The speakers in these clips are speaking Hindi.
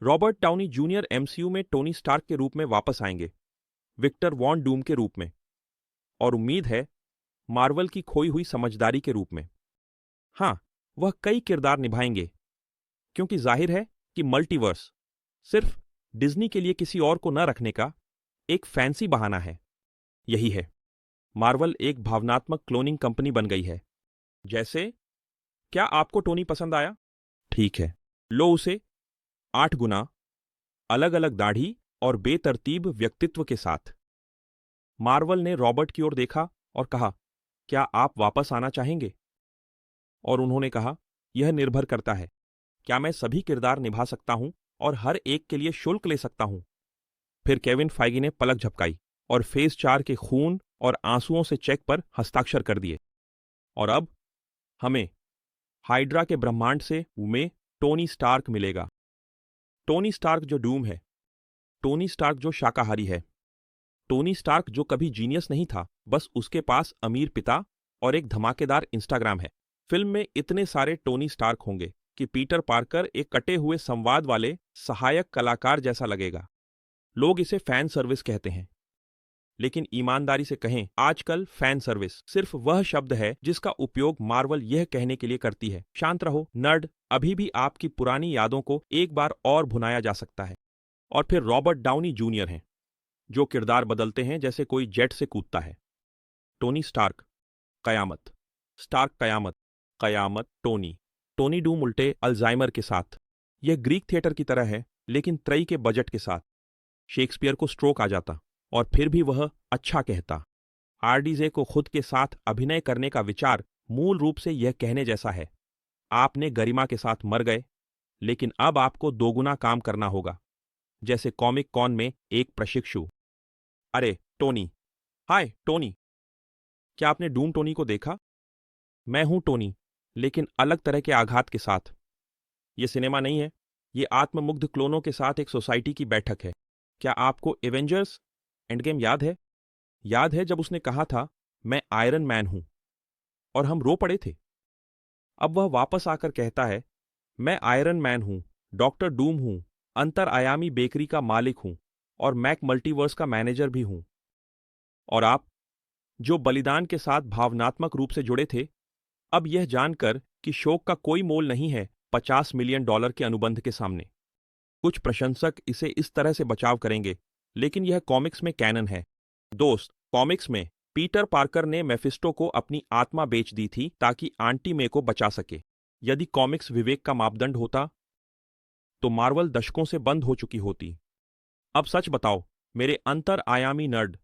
रॉबर्ट डाउनी जूनियर एमसीयू में टोनी स्टार्क के रूप में वापस आएंगे, विक्टर वॉन डूम के रूप में, और उम्मीद है मार्वल की खोई हुई समझदारी के रूप में। हाँ, वह कई किरदार निभाएंगे, क्योंकि जाहिर है कि मल्टीवर्स सिर्फ डिज्नी के लिए किसी और को न रखने का एक फैंसी बहाना है। यही है, मार्वल एक भावनात्मक क्लोनिंग कंपनी बन गई है। जैसे, क्या आपको टोनी पसंद आया? ठीक है, लो उसे 8 गुना, अलग अलग दाढ़ी और बेतरतीब व्यक्तित्व के साथ। मार्वल ने रॉबर्ट की ओर देखा और कहा, क्या आप वापस आना चाहेंगे? और उन्होंने कहा, यह निर्भर करता है, क्या मैं सभी किरदार निभा सकता हूं और हर एक के लिए शुल्क ले सकता हूं? फिर केविन फाइगी ने पलक झपकाई और फेज 4 के खून और आंसुओं से चेक पर हस्ताक्षर कर दिए। और अब हमें हाइड्रा के ब्रह्मांड से में टोनी स्टार्क मिलेगा। टोनी स्टार्क जो डूम है, टोनी स्टार्क जो शाकाहारी है, टोनी स्टार्क जो कभी जीनियस नहीं था, बस उसके पास अमीर पिता और एक धमाकेदार इंस्टाग्राम है। फिल्म में इतने सारे टोनी स्टार्क होंगे कि पीटर पार्कर एक कटे हुए संवाद वाले सहायक कलाकार जैसा लगेगा। लोग इसे फैन सर्विस कहते हैं, लेकिन ईमानदारी से कहें, आजकल फैन सर्विस सिर्फ वह शब्द है जिसका उपयोग मार्वल यह कहने के लिए करती है, शांत रहो नर्ड, अभी भी आपकी पुरानी यादों को एक बार और भुनाया जा सकता है। और फिर रॉबर्ट डाउनी जूनियर हैं, जो किरदार बदलते हैं जैसे कोई जेट से कूदता है। टोनी स्टार्क, कयामत, स्टार्क कयामत, कयामत टोनी, टोनी डूम उल्टे अल्जाइमर के साथ। यह ग्रीक थिएटर की तरह है, लेकिन त्रयी के बजट के साथ। शेक्सपियर को स्ट्रोक आ जाता और फिर भी वह अच्छा कहता। आरडीजे को खुद के साथ अभिनय करने का विचार मूल रूप से यह कहने जैसा है, आपने गरिमा के साथ मर गए, लेकिन अब आपको दोगुना काम करना होगा, जैसे कॉमिक कॉन में एक प्रशिक्षु। अरे टोनी, हाय टोनी, क्या आपने डूम टोनी को देखा? मैं हूं टोनी, लेकिन अलग तरह के आघात के साथ। ये सिनेमा नहीं है, ये आत्ममुग्ध क्लोनों के साथ एक सोसाइटी की बैठक है। क्या आपको एवेंजर्स एंडगेम याद है? याद है जब उसने कहा था, मैं आयरन मैन हूं, और हम रो पड़े थे। अब वह वापस आकर कहता है, मैं आयरन मैन हूं, डॉक्टर डूम हूं, अंतर आयामी बेकरी का मालिक हूं, और मैक मल्टीवर्स का मैनेजर भी हूं। और आप, जो बलिदान के साथ भावनात्मक रूप से जुड़े थे, अब यह जानकर कि शोक का कोई मोल नहीं है $50 मिलियन के अनुबंध के सामने। कुछ प्रशंसक इसे इस तरह से बचाव करेंगे, लेकिन यह कॉमिक्स में कैनन है। दोस्त, कॉमिक्स में पीटर पार्कर ने मेफिस्टो को अपनी आत्मा बेच दी थी ताकि आंटी मे को बचा सके। यदि कॉमिक्स विवेक का मापदंड होता, तो मार्वल दशकों से बंद हो चुकी होती। अब सच बताओ मेरे अंतर आयामी नर्ड,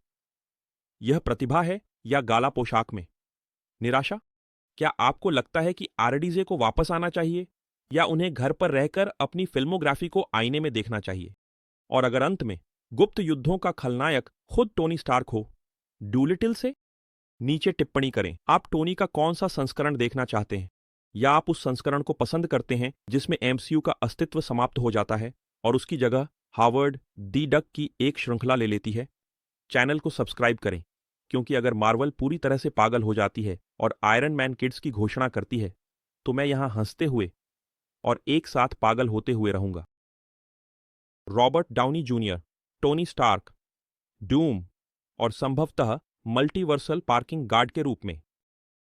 यह प्रतिभा है या गाला पोशाक में निराशा? क्या आपको लगता है कि आरडीजे को वापस आना चाहिए, या उन्हें घर पर रहकर अपनी फिल्मोग्राफी को आईने में देखना चाहिए? और अगर अंत में गुप्त युद्धों का खलनायक खुद टोनी स्टार्क हो, डूलिटिल से? नीचे टिप्पणी करें, आप टोनी का कौन सा संस्करण देखना चाहते हैं, या आप उस संस्करण को पसंद करते हैं जिसमें एमसीयू का अस्तित्व समाप्त हो जाता है और उसकी जगह हावर्ड दी डक की एक श्रृंखला ले लेती है। चैनल को सब्सक्राइब करें, क्योंकि अगर मार्वल पूरी तरह से पागल हो जाती है और आयरन मैन किड्स की घोषणा करती है, तो मैं यहां हंसते हुए और एक साथ पागल होते हुए रहूंगा। Robert Downey junior, Tony Stark, Doom, और संभवतः मल्टीवर्सल पार्किंग गार्ड के रूप में।